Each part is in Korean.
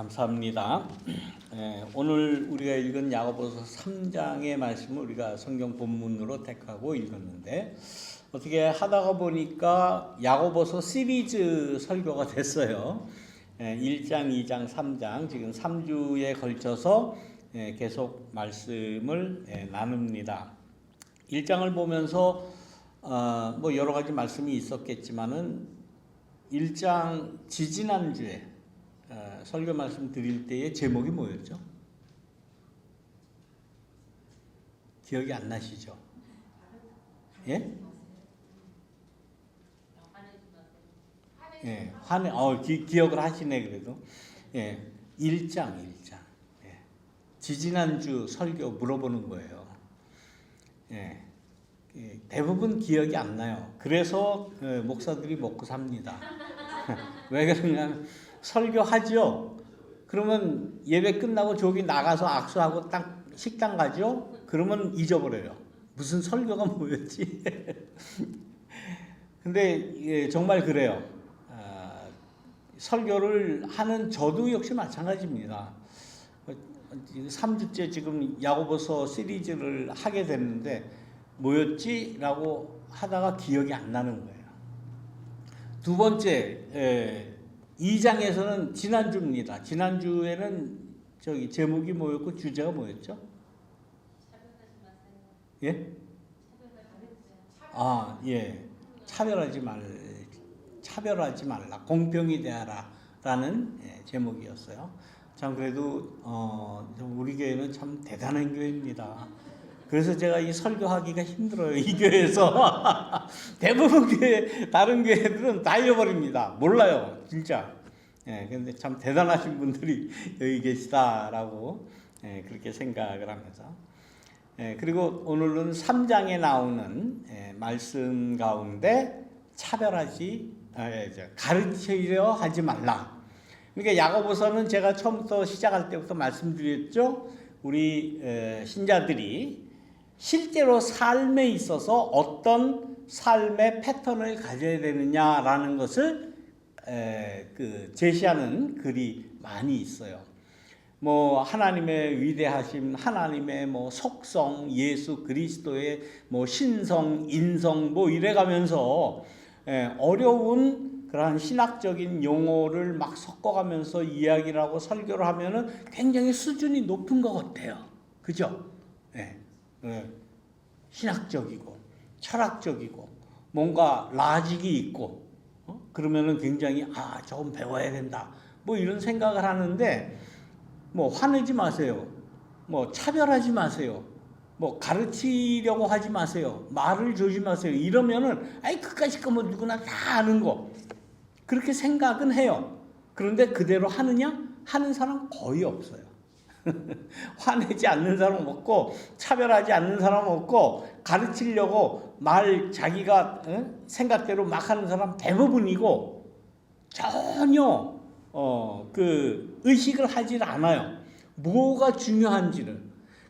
감사합니다. 오늘 우리가 읽은 야고보서 3장의 말씀을 우리가 성경 본문으로 택하고 읽었는데 어떻게 하다가 보니까 야고보서 시리즈 설교가 됐어요. 1장, 2장, 3장 지금 3주에 걸쳐서 계속 말씀을 나눕니다. 1장을 보면서 뭐 여러 가지 말씀이 있었겠지만은 1장 지지난주에 설교 말씀 드릴 때의 제목이 뭐였죠? 기억이 안 나시죠? 예? 예, 기억을 하시네, 그래도. 예, 1장. 예, 지지난주 설교 물어보는 거예요. 예, 대부분 기억이 안 나요. 그래서 목사들이 먹고 삽니다. 왜 그러냐면, 설교하죠? 그러면 예배 끝나고 저기 나가서 악수하고 딱 식당 가죠? 그러면 잊어버려요. 무슨 설교가 뭐였지? 근데 정말 그래요. 설교를 하는 저도 역시 마찬가지입니다. 3주째 지금 야고보서 시리즈를 하게 됐는데 뭐였지? 라고 하다가 기억이 안 나는 거예요. 두 번째, 2장에서는 지난주입니다. 지난주에는 제목이 뭐였고 주제가 뭐였죠? 예? 예. 차별하지 말라. 공평히 대하라라는 제목이었어요. 참 그래도 우리 교회는 참 대단한 교회입니다. 그래서 제가 이 설교하기가 힘들어요. 이 교회에서. 대부분 교회, 다른 교회들은 다 잃어버립니다. 몰라요. 진짜. 근데 참 대단하신 분들이 여기 계시다라고 그렇게 생각을 하면서. 그리고 오늘은 3장에 나오는 말씀 가운데 가르치려 하지 말라. 그러니까 야고보서는 제가 처음부터 시작할 때부터 말씀드렸죠. 우리 신자들이 실제로 삶에 있어서 어떤 삶의 패턴을 가져야 되느냐라는 것을 제시하는 글이 많이 있어요. 뭐 하나님의 위대하심, 하나님의 뭐 속성, 예수 그리스도의 뭐 신성, 인성 뭐 이래가면서 어려운 그러한 신학적인 용어를 막 섞어가면서 이야기를 하고 설교를 하면은 굉장히 수준이 높은 것 같아요. 그죠? 신학적이고 철학적이고 뭔가 라직이 있고 그러면은 굉장히 조금 배워야 된다. 뭐 이런 생각을 하는데 뭐 화내지 마세요. 뭐 차별하지 마세요. 뭐 가르치려고 하지 마세요. 말을 조심하세요. 이러면은 그까짓 거 뭐 누구나 다 아는 거. 그렇게 생각은 해요. 그런데 그대로 하느냐? 하는 사람 거의 없어요. 화내지 않는 사람 없고 차별하지 않는 사람 없고 가르치려고 자기가 생각대로 막 하는 사람 대부분이고 전혀 의식을 하질 않아요. 뭐가 중요한지를.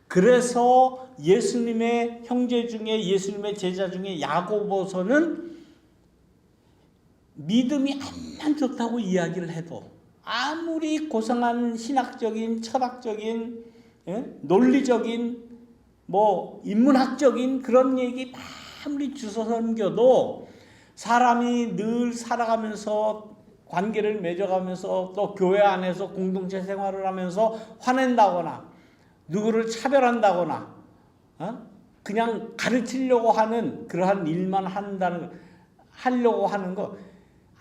그래서 예수님의 형제 중에 예수님의 제자 중에 야고보서는 믿음이 암만 좋다고 이야기를 해도 아무리 고상한 신학적인 철학적인 논리적인 뭐 인문학적인 그런 얘기 아무리 주워 섬겨도 사람이 늘 살아가면서 관계를 맺어가면서 또 교회 안에서 공동체 생활을 하면서 화낸다거나 누구를 차별한다거나 그냥 가르치려고 하는 그러한 일만 하려고 하는 거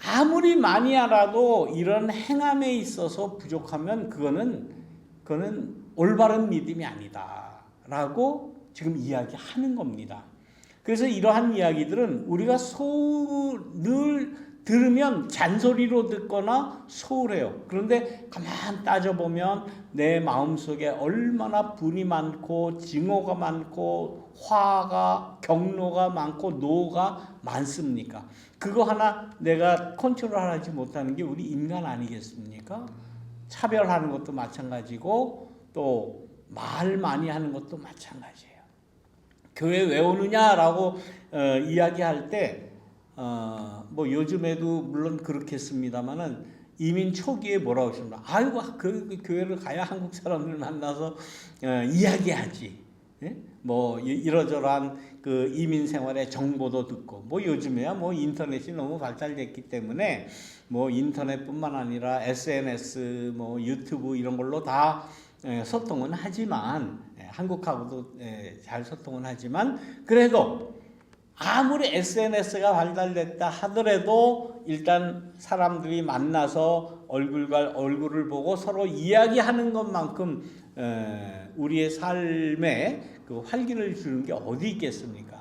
아무리 많이 알아도 이런 행함에 있어서 부족하면 그거는 올바른 믿음이 아니다라고 지금 이야기하는 겁니다. 그래서 이러한 이야기들은 우리가 늘 들으면 잔소리로 듣거나 소홀해요. 그런데 가만 따져보면 내 마음속에 얼마나 분이 많고 증오가 많고 화가 경로가 많고 노가 많습니까? 그거 하나 내가 컨트롤하지 못하는 게 우리 인간 아니겠습니까? 차별하는 것도 마찬가지고 또 말 많이 하는 것도 마찬가지예요. 교회 왜 오느냐라고 이야기할 때 뭐 요즘에도 물론 그렇겠습니다만은 이민 초기에 뭐라고 했습니까? 아이고 그 교회를 가야 한국 사람들 만나서 이야기하지. 예? 뭐 이러저러한 그 이민 생활의 정보도 듣고 뭐 요즘에야 뭐 인터넷이 너무 발달됐기 때문에 뭐 인터넷뿐만 아니라 SNS 뭐 유튜브 이런 걸로 다 소통은 하지만 한국하고도 잘 소통은 하지만 그래도 아무리 SNS가 발달됐다 하더라도 일단 사람들이 만나서 얼굴과 얼굴을 보고 서로 이야기하는 것만큼 우리의 삶에 그 활기를 주는 게 어디 있겠습니까?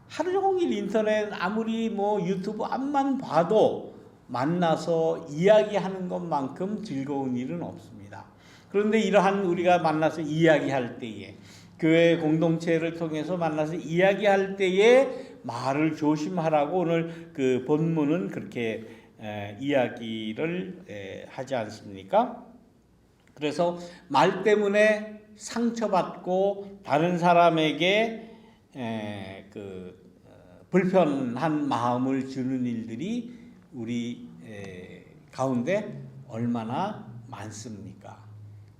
하루 종일 인터넷 아무리 뭐 유튜브 앞만 봐도 만나서 이야기하는 것만큼 즐거운 일은 없습니다. 그런데 이러한 우리가 만나서 이야기할 때에 교회 공동체를 통해서 만나서 이야기할 때에 말을 조심하라고 오늘 그 본문은 그렇게 이야기를 하지 않습니까? 그래서 말 때문에 상처받고 다른 사람에게 불편한 마음을 주는 일들이 우리 가운데 얼마나 많습니까?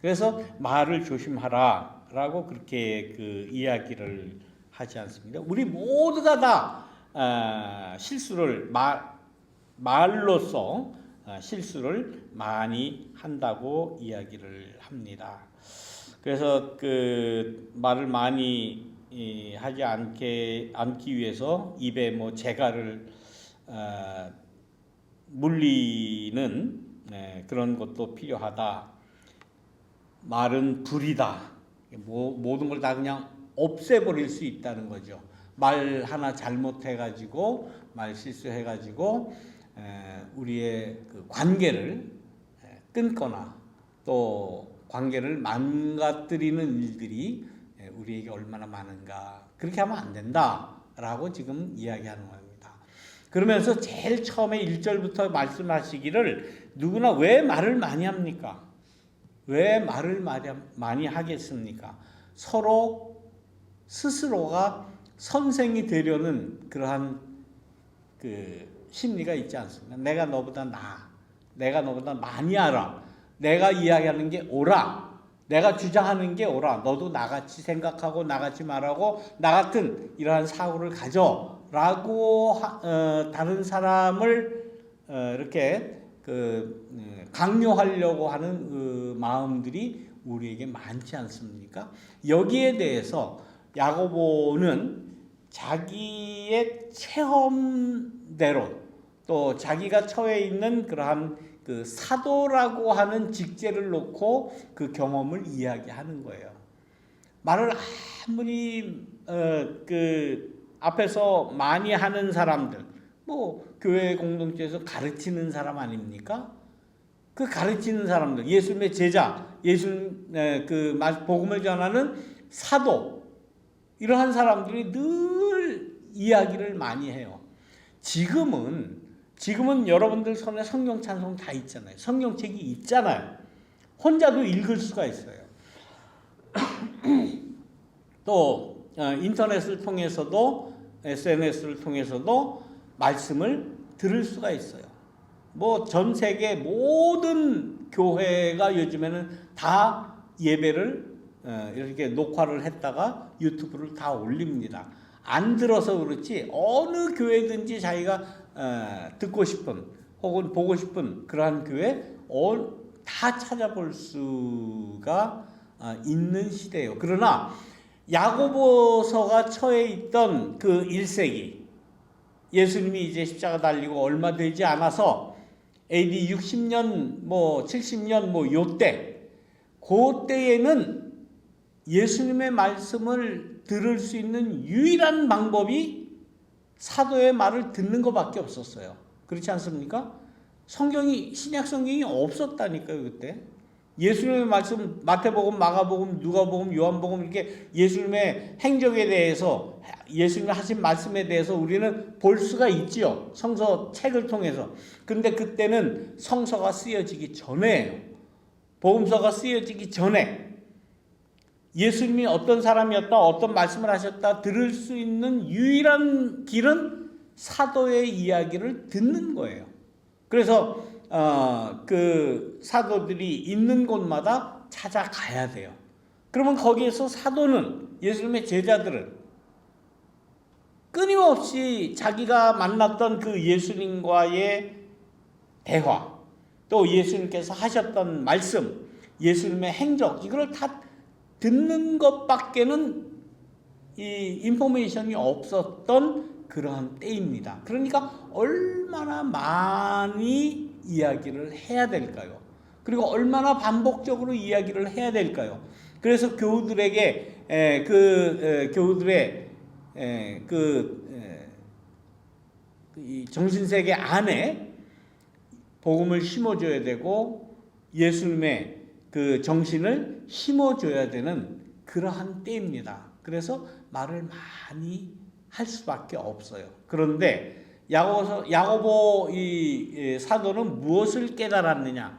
그래서 말을 조심하라 라고 그렇게 그 이야기를 하지 않습니다. 우리 모두가 다 실수를 말로써 실수를 많이 한다고 이야기를 합니다. 그래서 그 말을 많이 하지 않기 위해서 입에 뭐 재갈을 물리는 그런 것도 필요하다. 말은 불이다. 모든 걸 다 그냥 없애버릴 수 있다는 거죠. 말 하나 잘못해가지고 말 실수해가지고 우리의 그 관계를 끊거나 또 관계를 망가뜨리는 일들이 우리에게 얼마나 많은가. 그렇게 하면 안 된다라고 지금 이야기하는 겁니다. 그러면서 제일 처음에 1절부터 말씀하시기를 누구나 왜 말을 많이 합니까? 왜 말을 많이 하겠습니까? 서로 스스로가 선생이 되려는 그러한 그 심리가 있지 않습니까? 내가 너보다 나아. 내가 너보다 많이 알아. 내가 이야기하는 게 옳아. 내가 주장하는 게 옳아. 너도 나같이 생각하고 나같이 말하고 나 같은 이러한 사고를 가져. 라고 다른 사람을 이렇게 강요하려고 하는 그 마음들이 우리에게 많지 않습니까? 여기에 대해서 야고보는 자기의 체험대로 또 자기가 처해 있는 그러한 그 사도라고 하는 직제를 놓고 그 경험을 이야기하는 거예요. 말을 아무리 그 앞에서 많이 하는 사람들, 뭐 교회 공동체에서 가르치는 사람 아닙니까? 그 가르치는 사람들, 예수님의 제자, 예수님 그 복음을 전하는 사도, 이러한 사람들이 늘 이야기를 많이 해요. 지금은 여러분들 손에 성경 찬송 다 있잖아요. 성경책이 있잖아요. 혼자도 읽을 수가 있어요. 또 인터넷을 통해서도 SNS를 통해서도 말씀을 들을 수가 있어요. 뭐 전 세계 모든 교회가 요즘에는 다 예배를 이렇게 녹화를 했다가 유튜브를 다 올립니다. 안 들어서 그렇지 어느 교회든지 자기가 듣고 싶은 혹은 보고 싶은 그러한 교회 다 찾아볼 수가 있는 시대예요. 그러나 야고보서가 처해 있던 그 1세기, 예수님이 이제 십자가 달리고 얼마 되지 않아서 AD 60년 뭐 70년 뭐 요때, 그때에는 예수님의 말씀을 들을 수 있는 유일한 방법이 사도의 말을 듣는 것밖에 없었어요. 그렇지 않습니까? 신약 성경이 없었다니까요, 그때. 예수님의 말씀, 마태복음, 마가복음, 누가복음, 요한복음, 이렇게 예수님의 행적에 대해서, 예수님이 하신 말씀에 대해서 우리는 볼 수가 있지요. 성서 책을 통해서. 근데 그때는 성서가 쓰여지기 전에예요. 복음서가 쓰여지기 전에 예수님이 어떤 사람이었다, 어떤 말씀을 하셨다 들을 수 있는 유일한 길은 사도의 이야기를 듣는 거예요. 그래서 그 사도들이 있는 곳마다 찾아가야 돼요. 그러면 거기에서 사도는, 예수님의 제자들은 끊임없이 자기가 만났던 그 예수님과의 대화, 또 예수님께서 하셨던 말씀, 예수님의 행적, 이걸 다 듣는 것밖에는 이 인포메이션이 없었던 그러한 때입니다. 그러니까 얼마나 많이 이야기를 해야 될까요? 그리고 얼마나 반복적으로 이야기를 해야 될까요? 그래서 교우들에게 교우들의 이 정신세계 안에 복음을 심어줘야 되고 예수님의 그 정신을 심어줘야 되는 그러한 때입니다. 그래서 말을 많이 할 수밖에 없어요. 그런데 야고보 이 사도는 무엇을 깨달았느냐?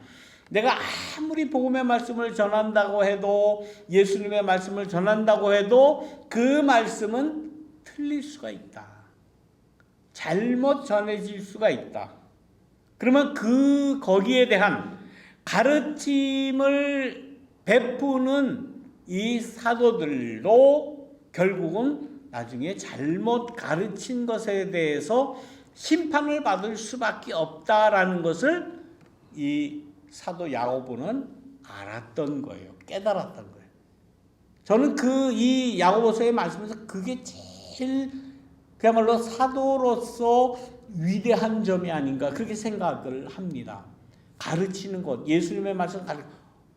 내가 아무리 복음의 말씀을 전한다고 해도, 예수님의 말씀을 전한다고 해도 그 말씀은 틀릴 수가 있다. 잘못 전해질 수가 있다. 그러면 거기에 대한 가르침을 베푸는 이 사도들도 결국은 나중에 잘못 가르친 것에 대해서 심판을 받을 수밖에 없다라는 것을 이 사도 야고보는 알았던 거예요. 깨달았던 거예요. 저는 이 야고보서의 말씀에서 그게 제일 그야말로 사도로서 위대한 점이 아닌가 그렇게 생각을 합니다. 가르치는 것, 예수님의 말씀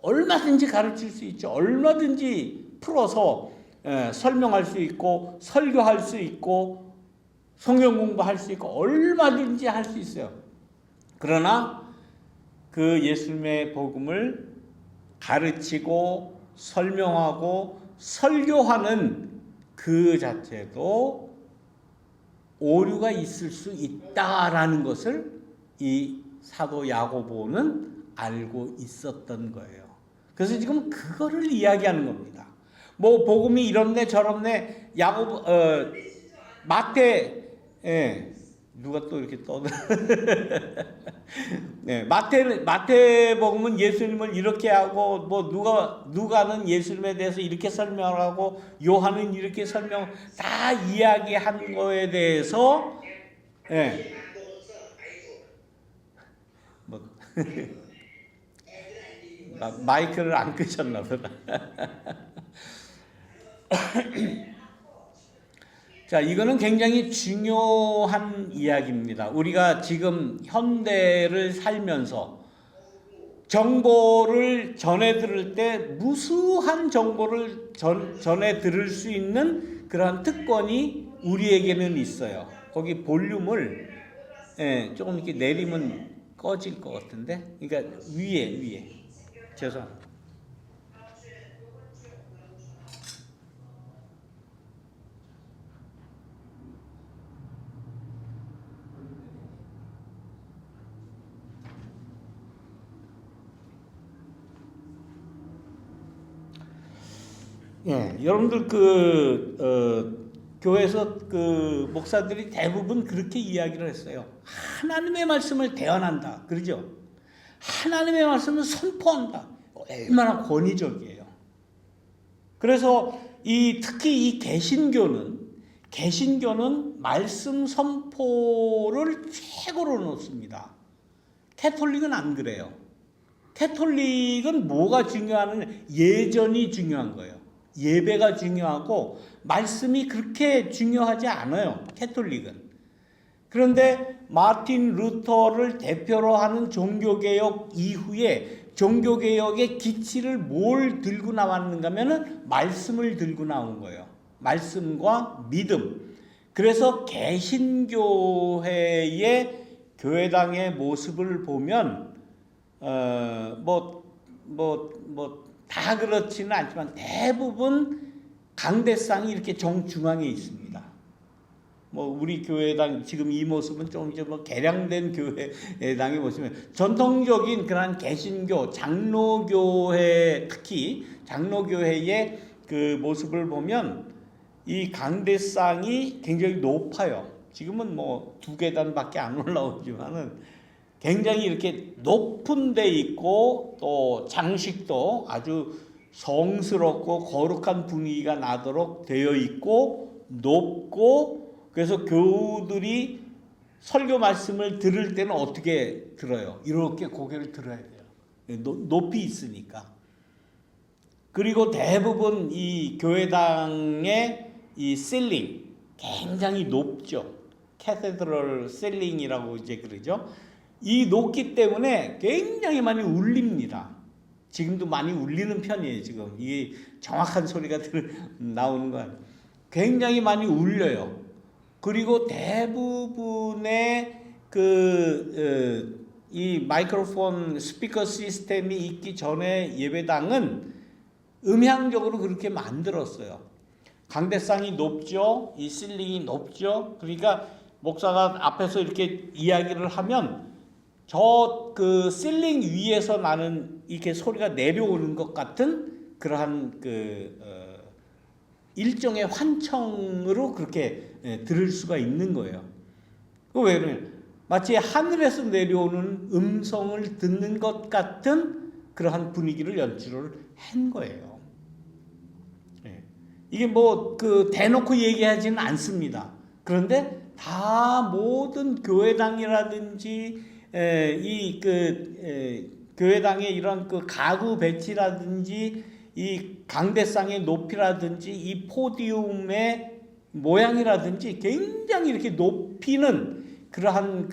얼마든지 가르칠 수 있죠. 얼마든지 풀어서 설명할 수 있고 설교할 수 있고 성경 공부할 수 있고 얼마든지 할 수 있어요. 그러나 그 예수님의 복음을 가르치고 설명하고 설교하는 그 자체도 오류가 있을 수 있다라는 것을 이 사도 야고보는 알고 있었던 거예요. 그래서 지금 그거를 이야기하는 겁니다. 뭐 복음이 이렇네 저렇네. 마태, 누가 또 이렇게 떠들? 네, 마태복음은 예수님을 이렇게 하고, 뭐 누가는 예수님에 대해서 이렇게 설명하고, 요한은 이렇게 다 이야기한 거에 대해서, 뭐 마이크를 안 끄셨나 보다. 자, 이거는 굉장히 중요한 이야기입니다. 우리가 지금 현대를 살면서 정보를 전해 들을 때 무수한 정보를 전해 들을 수 있는 그러한 특권이 우리에게는 있어요. 거기 볼륨을 조금 이렇게 내리면 꺼질 것 같은데, 그러니까 위에 죄송합니다. 여러분들 교회에서 그 목사들이 대부분 그렇게 이야기를 했어요. 하나님의 말씀을 대언한다. 그러죠? 하나님의 말씀을 선포한다. 얼마나 권위적이에요. 그래서 특히 이 개신교는 말씀 선포를 최고로 놓습니다. 캐톨릭은 안 그래요. 캐톨릭은 뭐가 중요하느냐? 예전이 중요한 거예요. 예배가 중요하고 말씀이 그렇게 중요하지 않아요. 캐톨릭은. 그런데 마틴 루터를 대표로 하는 종교개혁 이후에 종교개혁의 기치를 뭘 들고 나왔는가 하면은 말씀을 들고 나온 거예요. 말씀과 믿음. 그래서 개신교회의 교회당의 모습을 보면 다 그렇지는 않지만 대부분 강대상이 이렇게 정중앙에 있습니다. 우리 교회당 지금 이 모습은 좀 이제 개량된 교회당의 모습이면 전통적인 그런 개신교 장로교회, 특히 장로교회의 그 모습을 보면 이 강대상이 굉장히 높아요. 지금은 2계단밖에 안 올라오지만은 굉장히 이렇게 높은 데 있고 또 장식도 아주 성스럽고 거룩한 분위기가 나도록 되어 있고 높고, 그래서 교우들이 설교 말씀을 들을 때는 어떻게 들어요? 이렇게 고개를 들어야 돼요. 높이 있으니까. 그리고 대부분 이 교회당의 이 실링 굉장히 높죠. 캐세드럴 실링이라고 이제 그러죠. 이 높기 때문에 굉장히 많이 울립니다. 지금도 많이 울리는 편이에요. 지금 이게 정확한 소리가 나오는 건 굉장히 많이 울려요. 그리고 대부분의 이 마이크로폰 스피커 시스템이 있기 전에 예배당은 음향적으로 그렇게 만들었어요. 강대상이 높죠. 이 실링이 높죠. 그러니까 목사가 앞에서 이렇게 이야기를 하면 저 그 실링 위에서 나는 이렇게 소리가 내려오는 것 같은 그러한 일종의 환청으로 그렇게 들을 수가 있는 거예요. 왜 그래요? 마치 하늘에서 내려오는 음성을 듣는 것 같은 그러한 분위기를 연출을 한 거예요. 이게 뭐 대놓고 얘기하지는 않습니다. 그런데 다 모든 교회당이라든지 교회당의 이런 가구 배치라든지 이 강대상의 높이라든지 이 포디움의 모양이라든지 굉장히 이렇게 높이는 그러한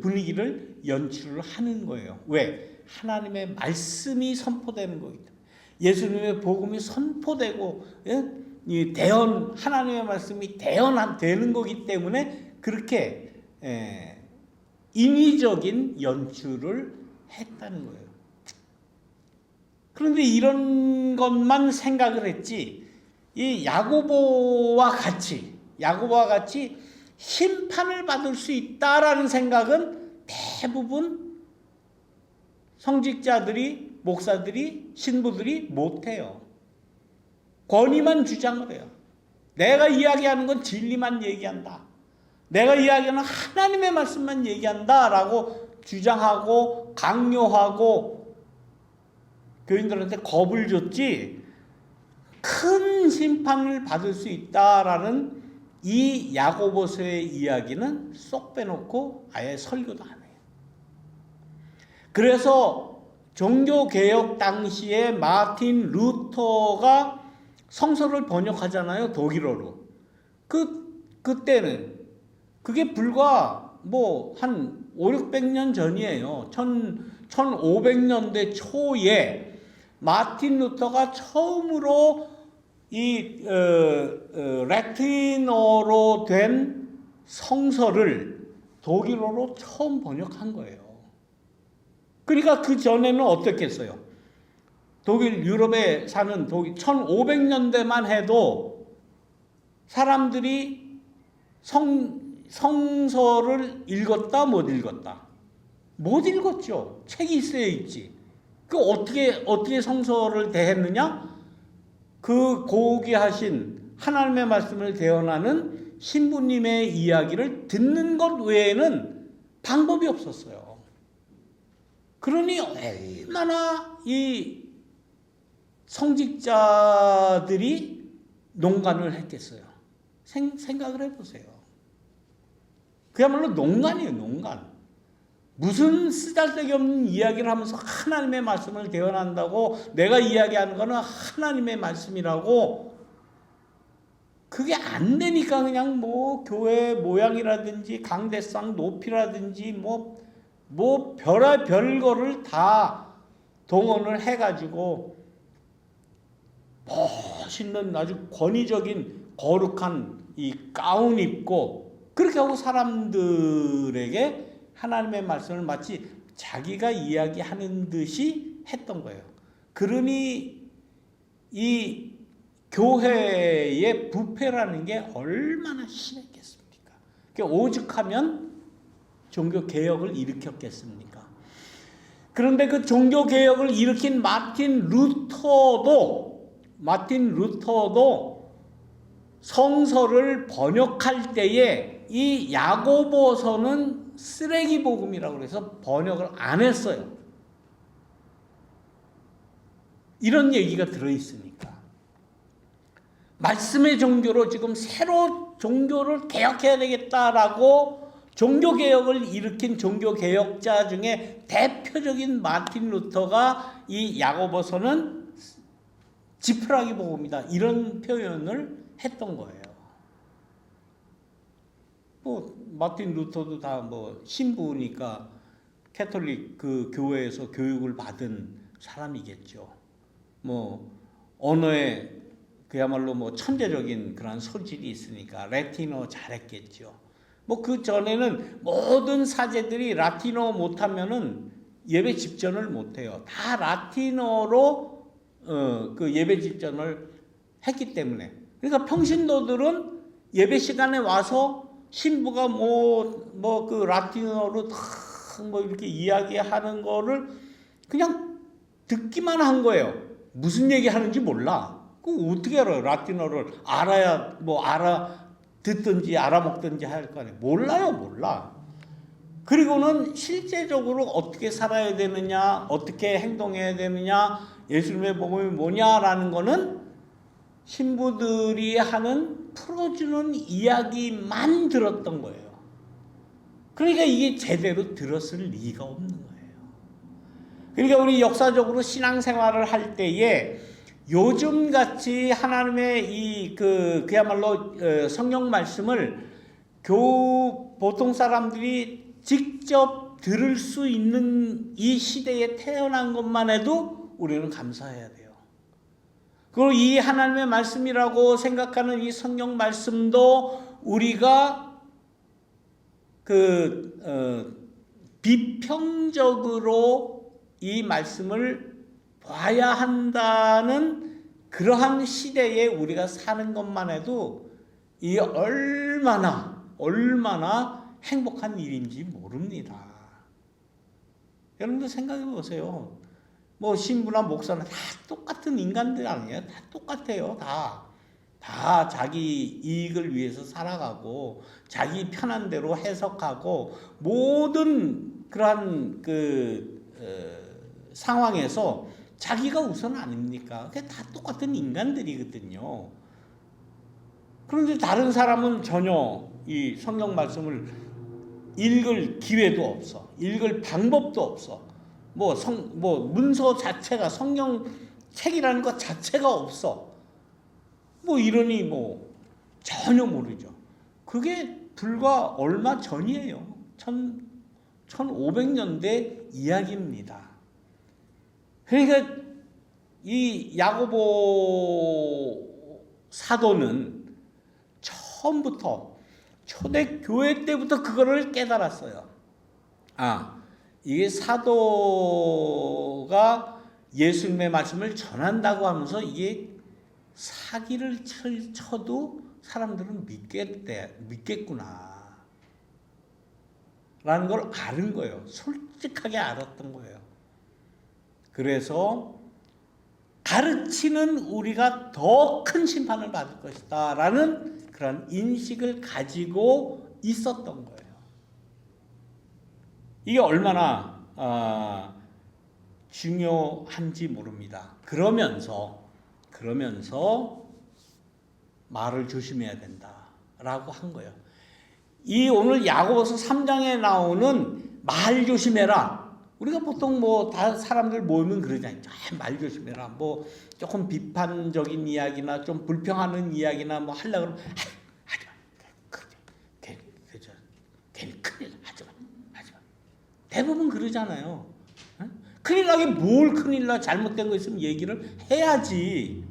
분위기를 연출을 하는 거예요. 왜? 하나님의 말씀이 선포되는 거기 때문에. 예수님의 복음이 선포되고, 이 하나님의 말씀이 대언되는 거기 때문에 그렇게 인위적인 연출을 했다는 거예요. 그런데 이런 것만 생각을 했지, 이 야고보와 같이 심판을 받을 수 있다라는 생각은 대부분 성직자들이, 목사들이, 신부들이 못해요. 권위만 주장을 해요. 내가 이야기하는 건 진리만 얘기한다. 내가 이야기하는 하나님의 말씀만 얘기한다라고 주장하고 강요하고 교인들한테 겁을 줬지, 큰 심판을 받을 수 있다라는 이 야고보서의 이야기는 쏙 빼놓고 아예 설교도 안 해요. 그래서 종교개혁 당시에 마틴 루터가 성서를 번역하잖아요. 독일어로. 그때는 그게 불과 한 500~600년 전이에요. 1500년대 초에 마틴 루터가 처음으로 이 라틴어로 된 성서를 독일어로 처음 번역한 거예요. 그러니까 그 전에는 어떻겠어요? 독일, 유럽에 사는 1500년대만 해도 사람들이 성서를 읽었다, 못 읽었다? 못 읽었죠. 책이 있어야 있지. 어떻게 성서를 대했느냐? 그 고귀하신 하나님의 말씀을 대언하는 신부님의 이야기를 듣는 것 외에는 방법이 없었어요. 그러니 얼마나 이 성직자들이 농간을 했겠어요. 생각을 해보세요. 그야말로 농간이에요, 농간. 무슨 쓰잘데기 없는 이야기를 하면서 하나님의 말씀을 대언한다고, 내가 이야기하는 거는 하나님의 말씀이라고. 그게 안 되니까 그냥 교회 모양이라든지 강대상 높이라든지 별거를 다 동원을 해가지고 멋있는 아주 권위적인 거룩한 이 가운 입고 그렇게 하고 사람들에게 하나님의 말씀을 마치 자기가 이야기하는 듯이 했던 거예요. 그러니 이 교회의 부패라는 게 얼마나 심했겠습니까? 오죽하면 종교개혁을 일으켰겠습니까? 그런데 그 종교개혁을 일으킨 마틴 루터도 성서를 번역할 때에 이 야고보서는 쓰레기 복음이라고 해서 번역을 안 했어요. 이런 얘기가 들어있으니까. 말씀의 종교로 지금 새로 종교를 개혁해야 되겠다라고 종교개혁을 일으킨 종교개혁자 중에 대표적인 마틴 루터가 이 야고보서는 지푸라기 복음이다, 이런 표현을 했던 거예요. 뭐 마틴 루터도 다 뭐 신부니까 캐톨릭 그 교회에서 교육을 받은 사람이겠죠. 뭐 언어에 그야말로 뭐 천재적인 그런 소질이 있으니까 라틴어 잘했겠죠. 뭐 그 전에는 모든 사제들이 라틴어 못하면은 예배 집전을 못해요. 다 라틴어로 그 예배 집전을 했기 때문에. 그러니까 평신도들은 예배 시간에 와서 신부가 뭐 그 라틴어로 뭐 이렇게 이야기하는 거를 그냥 듣기만 한 거예요. 무슨 얘기 하는지 몰라. 그 어떻게 알아요? 라틴어를 알아야 뭐 듣든지 알아먹든지 할 거 아니에요. 몰라. 그리고는 실제적으로 어떻게 살아야 되느냐, 어떻게 행동해야 되느냐, 예수님의 복음이 뭐냐라는 거는 신부들이 하는 풀어주는 이야기만 들었던 거예요. 그러니까 이게 제대로 들었을 리가 없는 거예요. 그러니까 우리 역사적으로 신앙생활을 할 때에 요즘같이 하나님의 그야말로 성경 말씀을 보통 사람들이 직접 들을 수 있는 이 시대에 태어난 것만 해도 우리는 감사해야 돼요. 그리고 이 하나님의 말씀이라고 생각하는 이 성경 말씀도 우리가 비평적으로 이 말씀을 봐야 한다는 그러한 시대에 우리가 사는 것만 해도 이게 얼마나 행복한 일인지 모릅니다. 여러분들 생각해 보세요. 뭐 신부나 목사나 다 똑같은 인간들 아니에요? 다 똑같아요. 다 자기 이익을 위해서 살아가고 자기 편한 대로 해석하고 모든 그러한 상황에서 자기가 우선 아닙니까? 그게 다 똑같은 인간들이거든요. 그런데 다른 사람은 전혀 이 성경 말씀을 읽을 기회도 없어. 읽을 방법도 없어. 뭐 문서 자체가 성경 책이라는 것 자체가 없어. 뭐 이러니 뭐 전혀 모르죠. 그게 불과 얼마 전이에요. 1500년대 이야기입니다. 그러니까 이 야고보 사도는 처음부터 초대교회 때부터 그거를 깨달았어요. 이게 사도가 예수님의 말씀을 전한다고 하면서 이게 사기를 쳐도 사람들은 믿겠구나 라는 걸 아는 거예요. 솔직하게 알았던 거예요. 그래서 가르치는 우리가 더 큰 심판을 받을 것이다 라는 그런 인식을 가지고 있었던 거예요. 이게 얼마나 중요한지 모릅니다. 그러면서 말을 조심해야 된다라고 한 거예요. 이 오늘 야고보서 3장에 나오는 말 조심해라. 우리가 보통 뭐 다 사람들 모이면 그러잖아요. 말 조심해라. 뭐 조금 비판적인 이야기나 좀 불평하는 이야기나 뭐 하려고 그러면 하지 마. 괜히 큰일 하지 마. 대부분 그러잖아요. 큰일 나게 뭘 큰일 나, 잘못된 거 있으면 얘기를 해야지.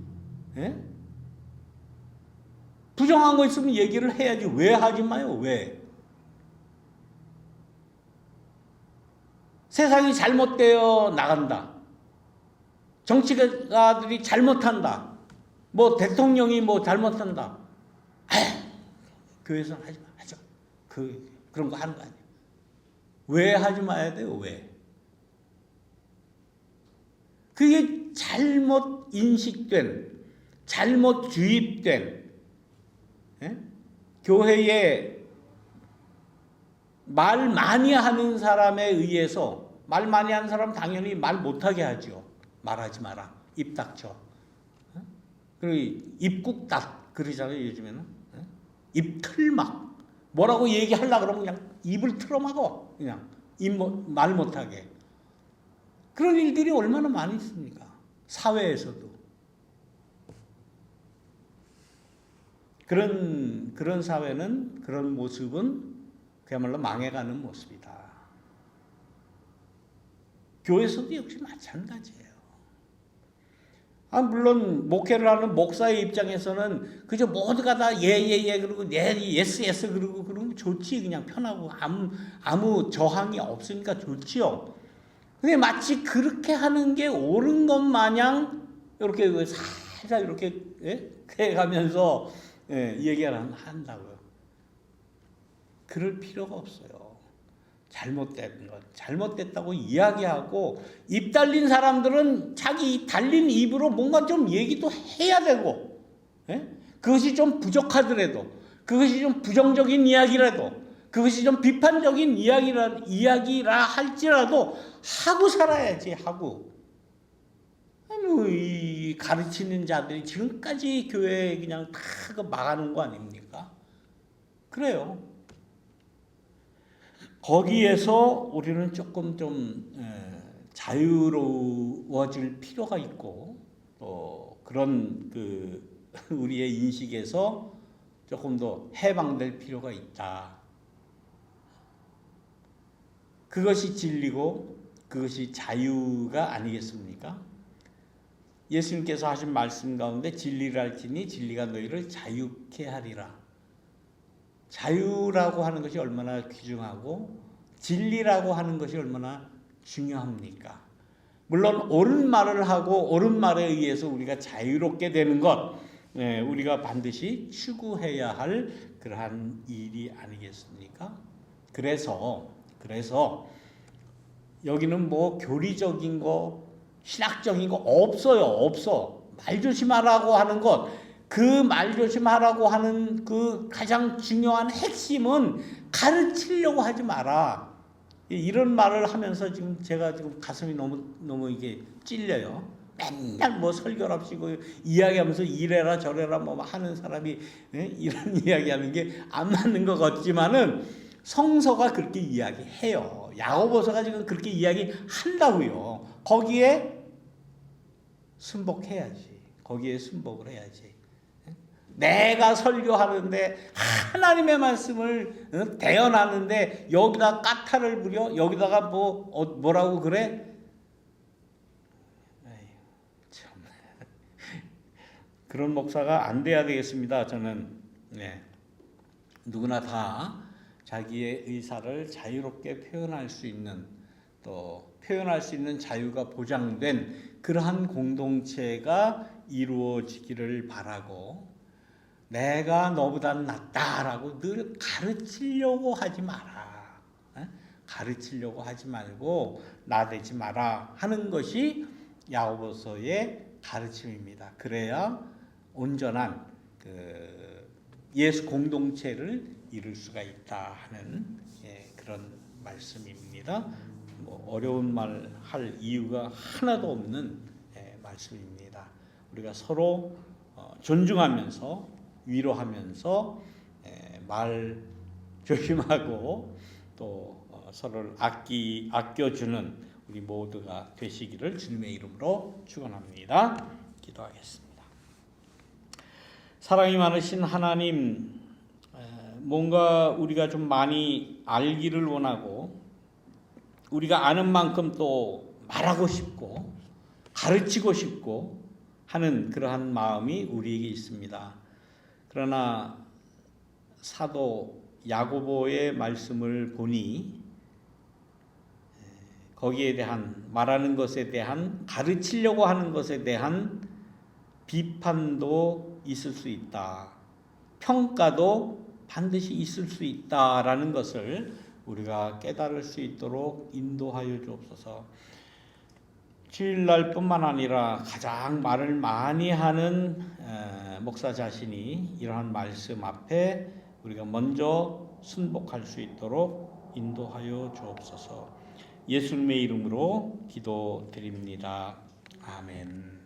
부정한 거 있으면 얘기를 해야지. 왜 하지 마요? 왜? 세상이 잘못되어 나간다. 정치가들이 잘못한다. 뭐 대통령이 뭐 잘못한다. 교회에서는 하지 마. 그런 거 하는 거 아니야. 왜 하지 마야 돼요? 왜? 그게 잘못 인식된, 잘못 주입된 교회의 말 많이 하는 사람에 의해서, 말 많이 하는 사람 당연히 말 못하게 하죠. 말하지 마라. 입 닥쳐. 그리고 입국닥 그러잖아요, 요즘에는. 입틀막. 뭐라고 얘기하려고 그러면 그냥 입을 틀어막어. 그냥 말 못하게. 그런 일들이 얼마나 많이 있습니까? 사회에서도. 그런 사회는, 그런 모습은 그야말로 망해가는 모습이다. 교회에서도 역시 마찬가지예요. 물론 목회를 하는 목사의 입장에서는 그저 모두가 다 예예예 그러고 예스 예스 그러고 그러면 좋지. 그냥 편하고 아무 저항이 없으니까 좋지요. 근데 마치 그렇게 하는 게 옳은 것 마냥 이렇게 살살 이렇게 해가면서 얘기를 한다고요. 그럴 필요가 없어요. 잘못된 것, 잘못됐다고 이야기하고, 입 달린 사람들은 자기 달린 입으로 뭔가 좀 얘기도 해야 되고, 그것이 좀 부족하더라도, 그것이 좀 부정적인 이야기라도, 그것이 좀 비판적인 이야기라 할지라도 하고 살아야지. 하고. 이 가르치는 자들이 지금까지 교회 그냥 다 막아놓은 거 아닙니까? 그래요. 거기에서 우리는 조금 좀 자유로워질 필요가 있고, 그런 우리의 인식에서 조금 더 해방될 필요가 있다. 그것이 진리고 그것이 자유가 아니겠습니까? 예수님께서 하신 말씀 가운데 진리를 알지니 진리가 너희를 자유케 하리라. 자유라고 하는 것이 얼마나 귀중하고 진리라고 하는 것이 얼마나 중요합니까? 물론 옳은 말을 하고 옳은 말에 의해서 우리가 자유롭게 되는 것, 우리가 반드시 추구해야 할 그러한 일이 아니겠습니까? 그래서 여기는 뭐 교리적인 거, 신학적인 거 없어요. 없어. 말 조심하라고 하는 것, 그 말 조심하라고 하는 그 가장 중요한 핵심은 가르치려고 하지 마라. 이런 말을 하면서 지금 제가 지금 가슴이 너무 이게 찔려요. 맨날 뭐 설교랍시고 이야기하면서 이래라 저래라 뭐 하는 사람이 이런 이야기하는 게 안 맞는 것 같지만은 성서가 그렇게 이야기해요. 야고보서가 지금 그렇게 이야기한다고요. 거기에 순복해야지. 거기에 순복을 해야지. 내가 설교하는데 하나님의 말씀을 대언하는데 여기다 까탈을 부려? 여기다가 뭐라고 그래? 에이, 참. 그런 목사가 안 돼야 되겠습니다. 저는 누구나 다 자기의 의사를 자유롭게 표현할 수 있는, 또 표현할 수 있는 자유가 보장된 그러한 공동체가 이루어지기를 바라고, 내가 너보다 낫다라고 늘 가르치려고 하지 마라. 가르치려고 하지 말고 나대지 마라 하는 것이 야고보서의 가르침입니다. 그래야 온전한 예수 공동체를 이룰 수가 있다 하는 그런 말씀입니다. 어려운 말 할 이유가 하나도 없는 말씀입니다. 우리가 서로 존중하면서 위로하면서 말 조심하고 또 서로를 아껴주는 우리 모두가 되시기를 주님의 이름으로 축원합니다. 기도하겠습니다. 사랑이 많으신 하나님, 뭔가 우리가 좀 많이 알기를 원하고 우리가 아는 만큼 또 말하고 싶고 가르치고 싶고 하는 그러한 마음이 우리에게 있습니다. 그러나 사도 야고보의 말씀을 보니 거기에 대한 말하는 것에 대한, 가르치려고 하는 것에 대한 비판도 있을 수 있다. 평가도 반드시 있을 수 있다라는 것을 우리가 깨달을 수 있도록 인도하여 주옵소서. 주일날뿐만 아니라 가장 말을 많이 하는 목사 자신이 이러한 말씀 앞에 우리가 먼저 순복할 수 있도록 인도하여 주옵소서. 예수님의 이름으로 기도드립니다. 아멘.